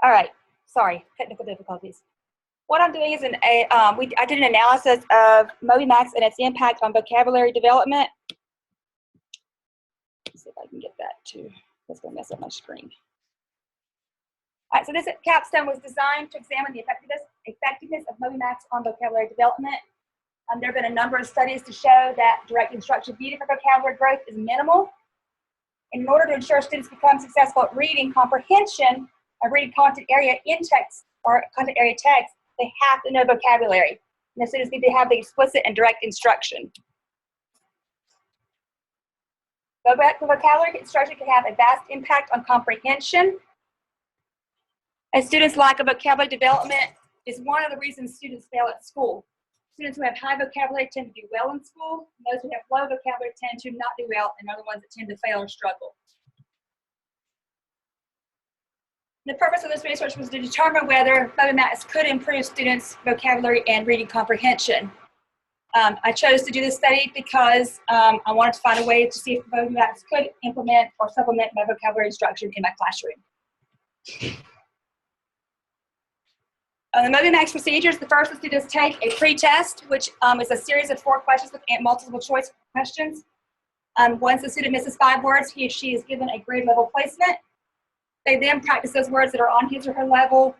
All right, sorry, technical difficulties. What I'm doing is I did an analysis of MobyMax and its impact on vocabulary development. Let's see if I can get that to, that's gonna mess up my screen. All right, so this capstone was designed to examine the effectiveness of MobyMax on vocabulary development. There have been a number of studies to show that direct instruction needed for vocabulary growth is minimal. In order to ensure students become successful at reading comprehension of reading content area in text or content area text, they have to know vocabulary. And the students need to have the explicit and direct instruction. Vocabulary instruction can have a vast impact on comprehension. A student's lack of vocabulary development is one of the reasons students fail at school. Students who have high vocabulary tend to do well in school. Those who have low vocabulary tend to not do well, and are the ones that tend to fail or struggle. The purpose of this research was to determine whether MobyMax could improve students' vocabulary and reading comprehension. I chose to do this study because I wanted to find a way to see if MobyMax could implement or supplement my vocabulary instruction in my classroom. The MobyMax procedures, the first is to just take a pre-test, which is a series of 4 questions with multiple choice questions. Once the student misses 5 words, he or she is given a grade level placement. They then practice those words that are on his or her level.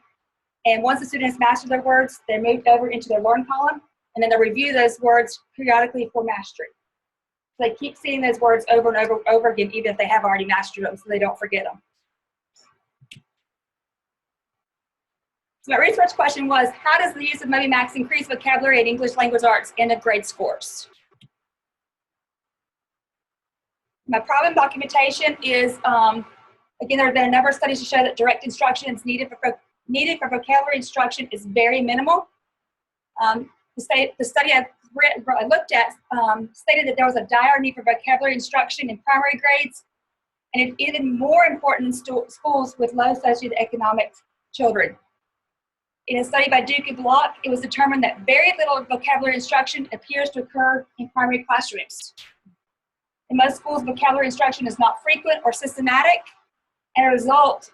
And once the student has mastered their words, they're moved over into their learn column, and then they review those words periodically for mastery. So they keep seeing those words over and over again, even if they have already mastered them, so they don't forget them. So my research question was, how does the use of MobyMax increase vocabulary and English language arts end of grade scores? My problem documentation is, again, there have been a number of studies to show that direct instruction is needed for vocabulary instruction is very minimal. The study I looked at stated that there was a dire need for vocabulary instruction in primary grades, and it's even more important in schools with low socioeconomic children. In a study by Duke and Block, it was determined that very little vocabulary instruction appears to occur in primary classrooms. In most schools, vocabulary instruction is not frequent or systematic, and as a result,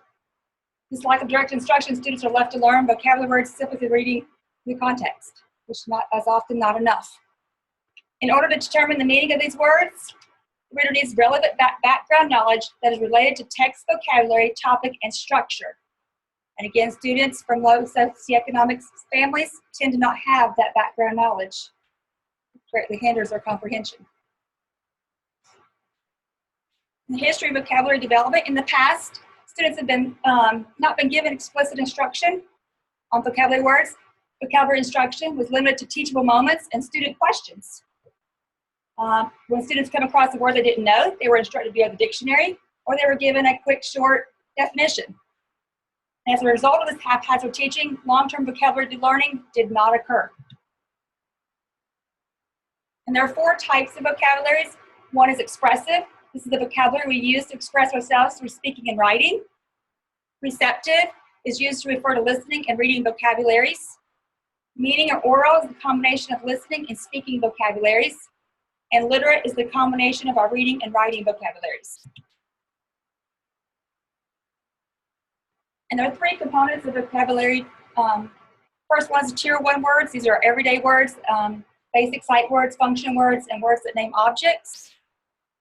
this lack of direct instruction, students are left to learn vocabulary words simply through reading the context, which is often not enough. In order to determine the meaning of these words, the reader needs relevant background knowledge that is related to text vocabulary, topic, and structure. And again, students from low socioeconomic families tend to not have that background knowledge. It greatly hinders their comprehension. In the history of vocabulary development, in the past, students have not been given explicit instruction on vocabulary words. Vocabulary instruction was limited to teachable moments and student questions. When students come across a word they didn't know, they were instructed via the dictionary, or they were given a quick, short definition. As a result of this haphazard teaching, long-term vocabulary learning did not occur. And there are 4 types of vocabularies. One is expressive. This is the vocabulary we use to express ourselves through speaking and writing. Receptive is used to refer to listening and reading vocabularies. Meaning or oral is the combination of listening and speaking vocabularies. And literate is the combination of our reading and writing vocabularies. And there are 3 components of vocabulary. First one is Tier 1 words. These are everyday words, basic sight words, function words, and words that name objects.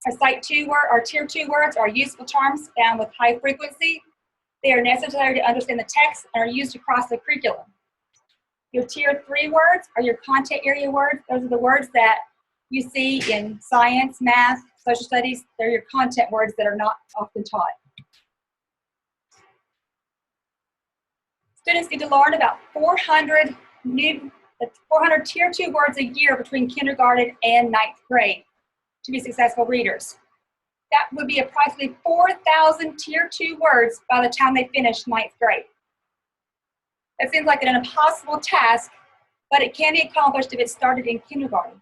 Our Tier 2 words are useful terms found with high frequency. They are necessary to understand the text and are used across the curriculum. Your Tier 3 words are your content area words. Those are the words that you see in science, math, social studies. They're your content words that are not often taught. Students need to learn about 400 Tier 2 words a year between kindergarten and 9th grade to be successful readers. That would be approximately 4,000 Tier 2 words by the time they finish 9th grade. That seems like an impossible task, but it can be accomplished if it started in kindergarten.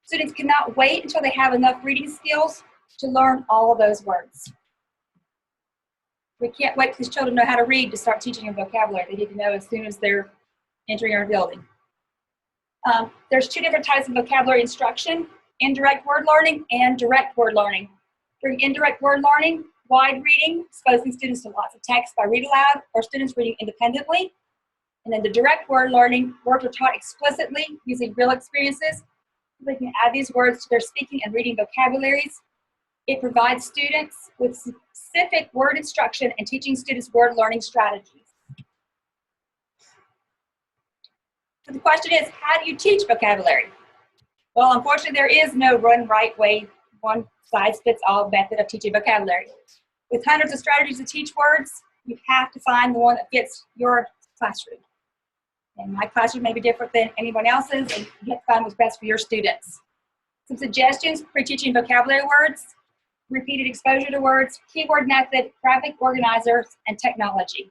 Students cannot wait until they have enough reading skills to learn all of those words. We can't wait for these children to know how to read to start teaching them vocabulary. They need to know as soon as they're entering our building. There's 2 different types of vocabulary instruction: indirect word learning and direct word learning. During indirect word learning, wide reading, exposing students to lots of text by read aloud, or students reading independently. And then the direct word learning, words are taught explicitly using real experiences. They can add these words to their speaking and reading vocabularies. It provides students with specific word instruction and teaching students word learning strategies. So the question is, how do you teach vocabulary? Well, unfortunately, there is no right way, one size fits all method of teaching vocabulary. With hundreds of strategies to teach words, you have to find the one that fits your classroom. And my classroom may be different than anyone else's, and you have to find what's best for your students. Some suggestions for teaching vocabulary words: repeated exposure to words, keyword method, graphic organizers, and technology.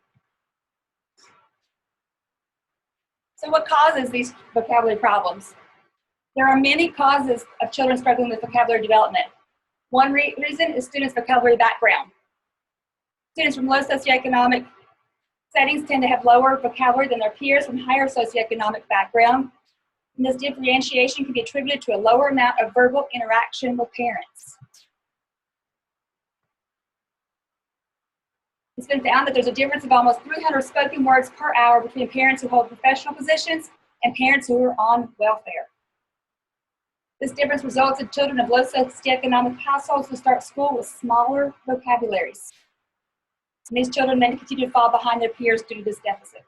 So what causes these vocabulary problems? There are many causes of children struggling with vocabulary development. One reason is students' vocabulary background. Students from low socioeconomic settings tend to have lower vocabulary than their peers from higher socioeconomic background. And this differentiation can be attributed to a lower amount of verbal interaction with parents. It's been found that there's a difference of almost 300 spoken words per hour between parents who hold professional positions and parents who are on welfare. This difference results in children of low socioeconomic households who start school with smaller vocabularies. And these children then continue to fall behind their peers due to this deficit.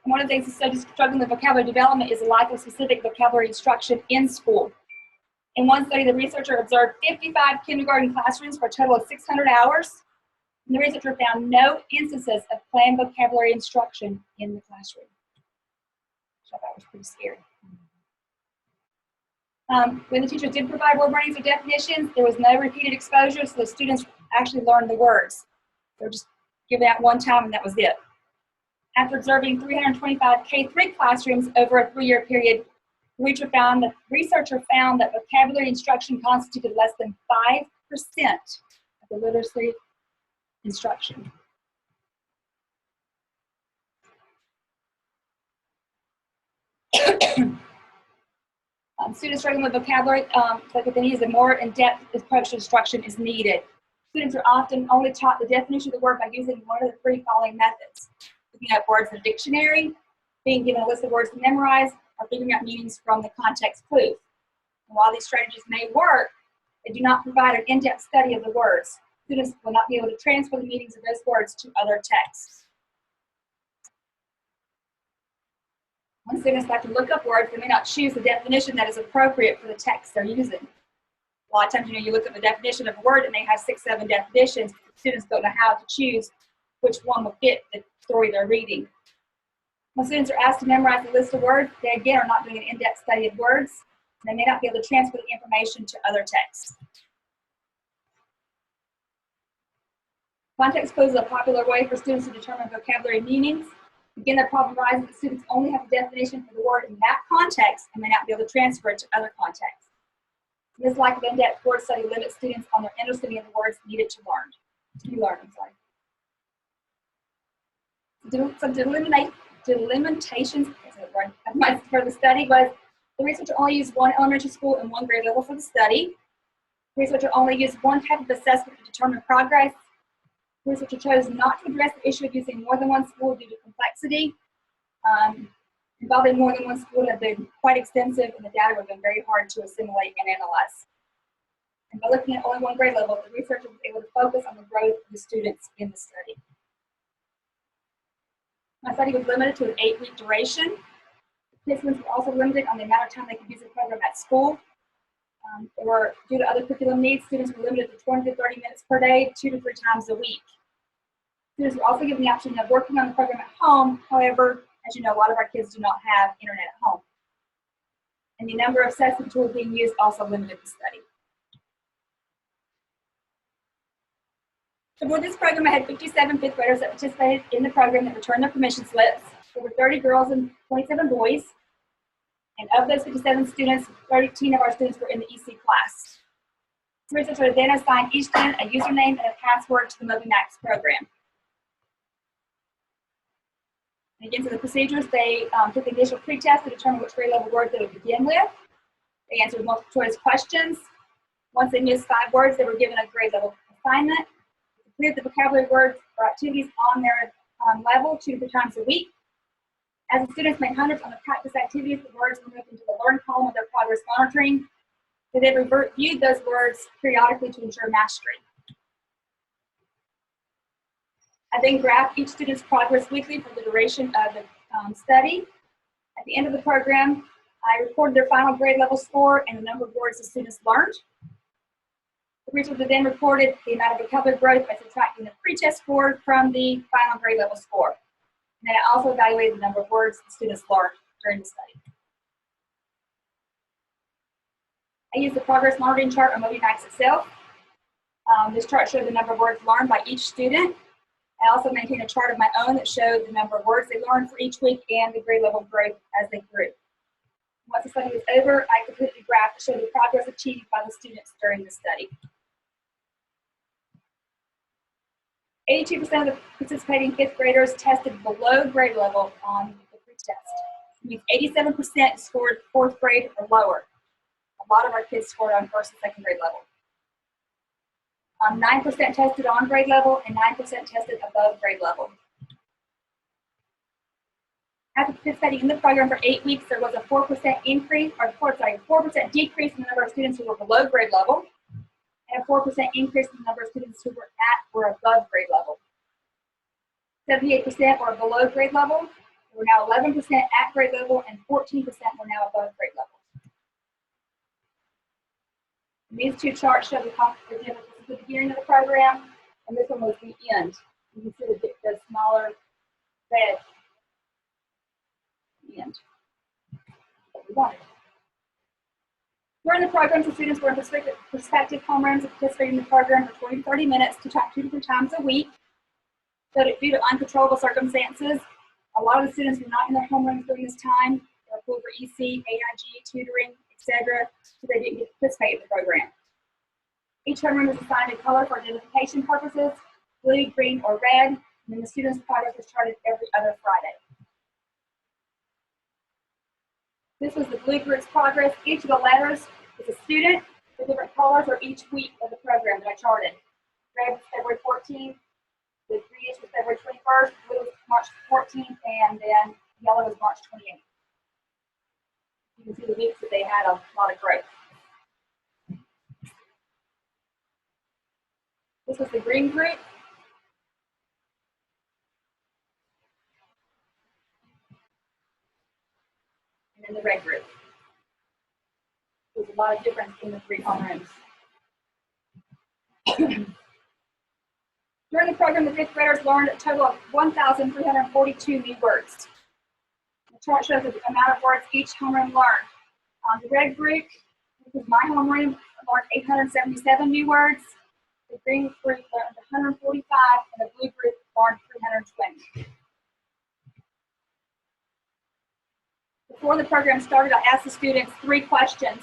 One of the things that studies struggling with vocabulary development is the lack of specific vocabulary instruction in school. In one study, the researcher observed 55 kindergarten classrooms for a total of 600 hours. And the researcher found no instances of planned vocabulary instruction in the classroom. So that was pretty scary. When the teacher did provide word warnings or definitions, there was no repeated exposure, so the students actually learned the words. They were just given out one time and that was it. After observing 325 K-3 classrooms over a 3-year period, the researcher found that vocabulary instruction constituted less than 5% of the literacy instruction. Students struggling with vocabulary, like they need a more in-depth approach to instruction is needed. Students are often only taught the definition of the word by using one of the 3 following methods: looking up words in a dictionary, being given a list of words to memorize, or figuring out meanings from the context clues. And while these strategies may work, they do not provide an in-depth study of the words. Students will not be able to transfer the meanings of those words to other texts. When students like to look up words, they may not choose the definition that is appropriate for the text they're using. A lot of times, you look at the definition of a word and they have 6, 7 definitions. Students don't know how to choose which one will fit the story they're reading. When students are asked to memorize a list of words, they again are not doing an in-depth study of words. They may not be able to transfer the information to other texts. Context clues is a popular way for students to determine vocabulary meanings. Again, the problem arises that students only have a definition for the word in that context and may not be able to transfer it to other contexts. This lack of in-depth word study limits students on their understanding of the words needed to learn. Some delimitations for the study was the researcher only used 1 elementary school and 1 grade level for the study. The researcher only used 1 type of assessment to determine progress. The researcher chose not to address the issue of using more than 1 school due to complexity. Involving more than 1 school would have been quite extensive, and the data would have been very hard to assimilate and analyze. And by looking at only 1 grade level, the researcher was able to focus on the growth of the students in the study. My study was limited to an 8-week duration. Participants were also limited on the amount of time they could use the program at school. Due to other curriculum needs, students were limited to 20 to 30 minutes per day, 2 to 3 times a week. Students were also given the option of working on the program at home. However, as you know, a lot of our kids do not have internet at home. And the number of assessment tools being used also limited the study. So for this program, I had 57 fifth graders that participated in the program that returned their permission slips. There were 30 girls and 27 boys. And of those 57 students, 13 of our students were in the EC class. The researcher then assigned each student a username and a password to the MobiMax program. And again, for the procedures, they took the initial pretest to determine which grade level word they would begin with. They answered multiple choice questions. Once they missed 5 words, they were given a grade level assignment. They completed the vocabulary words or activities on their level 2 to 3 times a week. As the students made hundreds on the practice activities, the words were moved into the learn column of their progress monitoring. They then reviewed those words periodically to ensure mastery. I then graphed each student's progress weekly for the duration of the study. At the end of the program, I recorded their final grade level score and the number of words the students learned. The researcher then reported the amount of vocabulary growth by subtracting the pre-test score from the final grade level score. And then I also evaluated the number of words the students learned during the study. I used the progress monitoring chart on MobyMax itself. This chart showed the number of words learned by each student. I also maintained a chart of my own that showed the number of words they learned for each week and the grade level growth as they grew. Once the study was over, I completed the graph to show the progress achieved by the students during the study. 82% of the participating 5th graders tested below grade level on the pre-test. It means 87% scored 4th grade or lower. A lot of our kids scored on 1st and 2nd grade level. 9% tested on grade level and 9% tested above grade level. After participating in the program for 8 weeks, there was a 4% increase, or 4% decrease in the number of students who were below grade level, and a 4% increase in the number of students who were at or above grade level. 78% were below grade level. There were now 11% at grade level, and 14% were now above grade level. And these 2 charts show the difference at the beginning of the program, and this one was the end. You can see the smaller red end. What we wanted. During the program, the students were in prospective homerooms and participating in the program for 20 to 30 minutes to track 2 to 3 times a week. So that due to uncontrollable circumstances, a lot of the students were not in their homerooms during this time. They were pulled for EC, AIG, tutoring, etc., so they didn't get to participate in the program. Each homeroom was assigned a color for identification purposes, blue, green, or red, and then the students' progress was charted every other Friday. This was the blue group's progress. Each of the letters is a student. The different colors are each week of the program that I charted. Red was February 14th, the greenish was February 21st, blue was March 14th, and then yellow was March 28th. You can see the weeks that they had a lot of growth. This was the green group. And then the red group. There's a lot of difference in the 3 homerooms. During the program, the 5th graders learned a total of 1,342 new words. The chart shows the amount of words each homeroom learned. The red group, this is my homeroom, learned 877 new words. The green group learned 145, and the blue group learned 320. Before the program started, I asked the students 3 questions.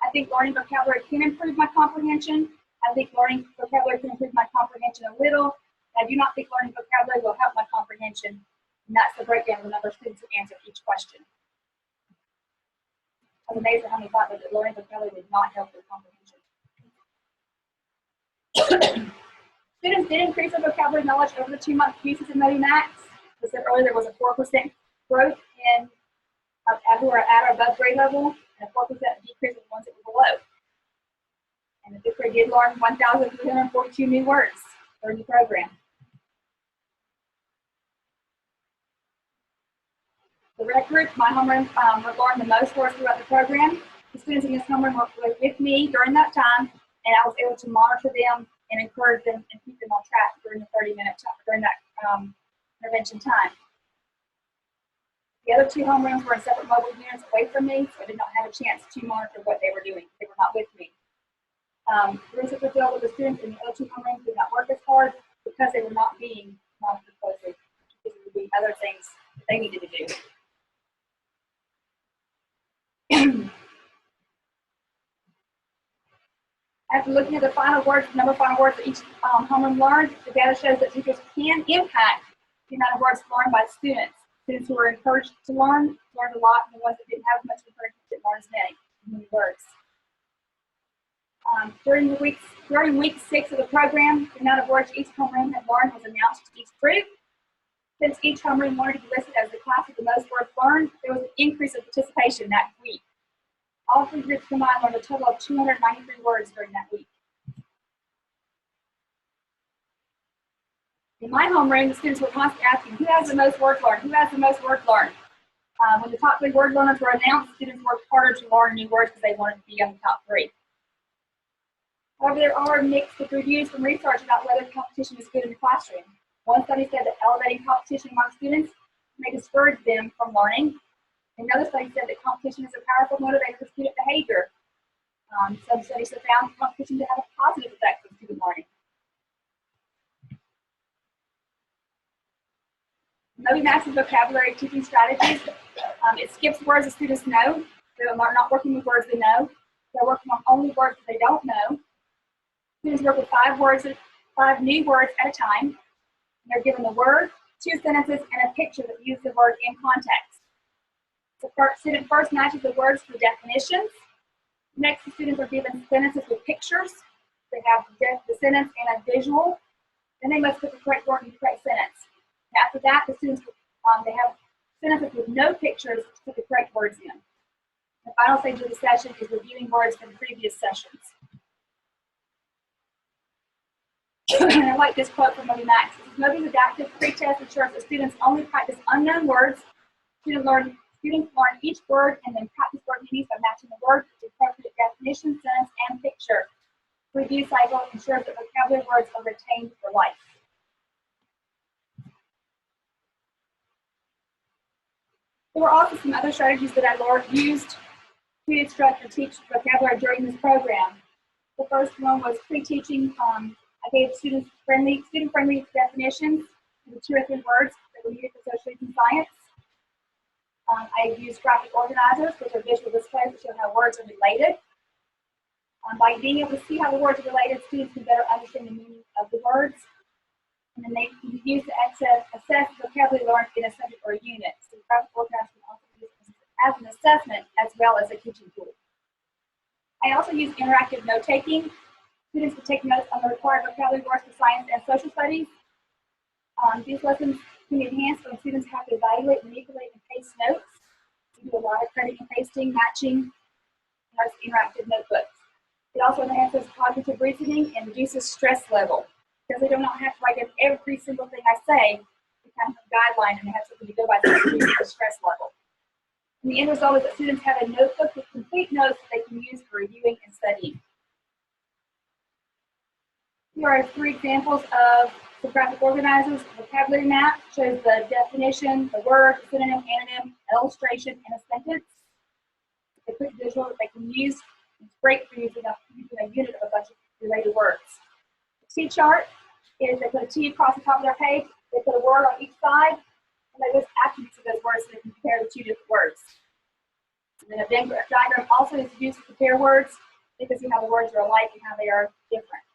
I think learning vocabulary can improve my comprehension. I think learning vocabulary can improve my comprehension a little. I do not think learning vocabulary will help my comprehension. And that's the breakdown of the number of students who answered each question. I was amazed at how many thought that learning vocabulary would not help their comprehension. Students did increase their vocabulary knowledge over the 2-month uses in MobyMax. As I said earlier, there was a 4% growth in who are at or above grade level, and a 4% decrease in the ones that were below. And the 5th grade did learn 1,342 new words during the program. The red group, my homeroom, learned the most words throughout the program. The students in this homeroom were with me during that time, and I was able to monitor them and encourage them and keep them on track during the 30-minute during that intervention time. The other 2 homerooms were in separate mobile units away from me, so I did not have a chance to monitor what they were doing. They were not with me. The research revealed that the students in the other 2 homerooms did not work as hard because they were not being monitored closely. Because there would be other things that they needed to do. After looking at the final words, the number of final words that each homeroom learned, the data shows that teachers can impact the amount of words learned by students. Students who were encouraged to learned a lot, and the ones that didn't have much encouragement didn't learn as many. new words. During week 6 of the program, the amount of words each homeroom had learned was announced to each group. Since each homeroom wanted to be listed as the class with the most words learned, there was an increase of participation that week. All 3 groups combined learned a total of 293 words during that week. In my homeroom, the students were constantly asking, who has the most words learned? Who has the most words learned? When the top 3 word learners were announced, students worked harder to learn new words because they wanted to be on the top 3. However, there are mixed reviews from research about whether competition is good in the classroom. One study said that elevating competition among students may discourage them from learning. Another study said that competition is a powerful motivator for student behavior. Some studies have found competition to have a positive effect on student learning. Moby Max's vocabulary teaching strategies. It skips words that students know. They're not working with words they know. They're working on only words that they don't know. Students work with 5 new words at a time. They're given the word, 2 sentences, and a picture that use the word in context. The student first matches the words to the definitions. Next, the students are given sentences with pictures. They have the sentence and a visual. Then they must put the correct word in the correct sentence. After that, the students they have sentences with no pictures to put the correct words in. The final stage of the session is reviewing words from previous sessions. And I like this quote from Moby Max. Moby's adaptive pre-test ensures that students only practice unknown words. Students learn each word and then practice word meanings by matching the word with the appropriate definition, sentence, and picture. The review cycle ensures that vocabulary words are retained for life. There were also some other strategies that I used to instruct or teach vocabulary during this program. The first one was pre-teaching. I gave students student-friendly definitions of the 2 or 3 words that were needed for social and science. I used graphic organizers, which are visual displays that show how words are related. By being able to see how the words are related, students can better understand the meaning of the words. And then they can be used to assess vocabulary learned in a subject or a unit. So the graphic organizer can also be used as an assessment as well as a teaching tool. I also use interactive note-taking. Students can take notes on the required vocabulary words for science and social studies. These lessons can be enhanced when students have to evaluate, manipulate, and paste notes. We do a lot of cutting and pasting, matching, in our interactive notebooks. It also enhances cognitive reasoning and reduces stress level. Because they do not have to write down every single thing I say, we kind of have a guideline and they have something to go by to reduce the stress level. And the end result is that students have a notebook with complete notes that they can use for reviewing and studying. Here are 3 examples of the graphic organizers. The vocabulary map shows the definition, the word, the synonym, anonym, illustration, and a sentence. It's a quick visual that they can use. It's great for using a unit of a bunch of related words. The T-chart is they put a T across the top of their page, they put a word on each side, and they list attributes of those words so they can compare the 2 different words. And then a Venn diagram also is used to compare words. They can see how the words are alike and how they are different.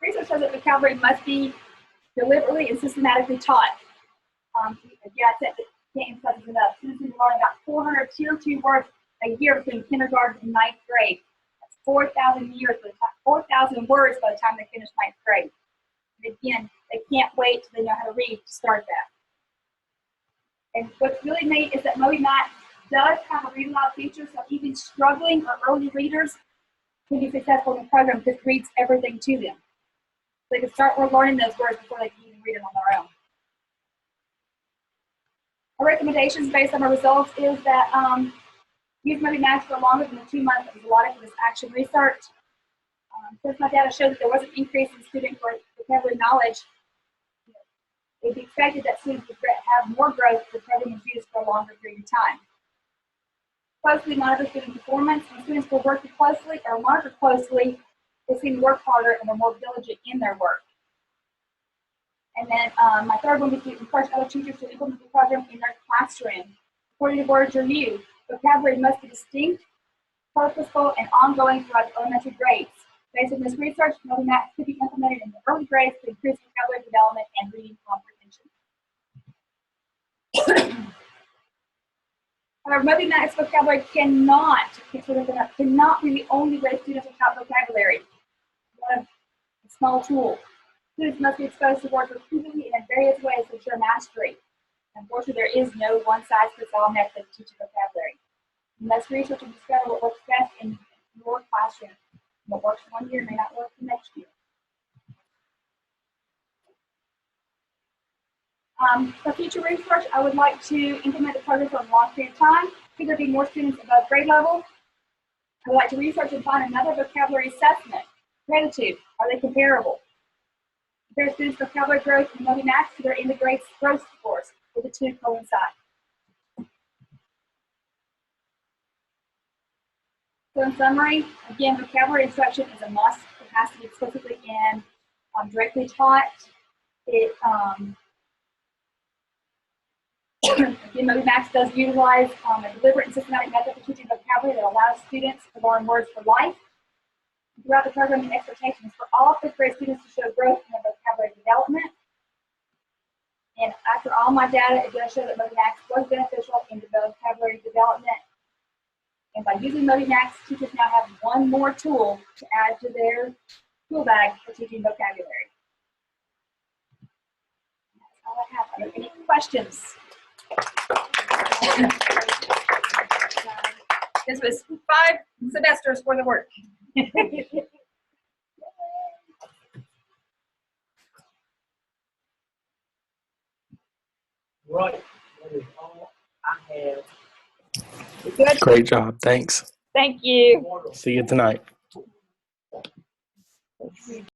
Research shows that vocabulary must be deliberately and systematically taught. Again, I said that can't emphasize this enough. Students need to learn about 400 Tier 2 words a year between kindergarten and 9th grade. That's 4,000 words by the time they finish 9th grade. And again, they can't wait till they know how to read to start that. And what's really neat is that Moby Max does have a read aloud feature, so even struggling or early readers can be successful in the program because it reads everything to them. So they can start learning those words before they can even read them on their own. Our recommendations based on our results is that use Moby Max for longer than the 2 months that was allotted for this action research. Since my data showed that there was an increase in student vocabulary knowledge, it would be expected that students would have more growth if the program was used for a longer period of time. Closely monitor student performance. When students were working closely or monitored closely, they seem to work harder and they're more diligent in their work. And then my third one would be to encourage other teachers to implement the program in their classroom. According to Word's review, vocabulary must be distinct, purposeful, and ongoing throughout the elementary grades. Based on this research, Moby Max could be implemented in the early grades to increase vocabulary development and reading comprehension. However, Moby-Max vocabulary cannot be the only way students will count vocabulary. One, a small tool. Students must be exposed to words repeatedly and in various ways to ensure mastery. Unfortunately, there is no one-size-fits-all method to teach vocabulary. You must research and discover what works best in your classroom. What works one year may not work the next year. For future research, I would like to implement the program for a long period of time. Could there be more students above grade level? I would like to research and find another vocabulary assessment. Gratitude, are they comparable? Compare students' vocabulary growth in Moby-Max to their end of grade growth scores. Will the two coincide? So in summary, again, vocabulary instruction is a must. It has to be explicitly and directly taught. Again, Moby-Max does utilize a deliberate and systematic method for teaching vocabulary that allows students to learn words for life. Throughout the program, the expectation is for all fifth grade students to show growth in their vocabulary development. And after all my data, it does show that Moby-Max was beneficial in the vocabulary development. And by using Moby-Max, teachers now have one more tool to add to their tool bag for teaching vocabulary. That's all I have. Are there any questions? This was 5 semesters worth of work. Right. That is all I have. You good? Great job. Thanks. Thank you. See you tonight.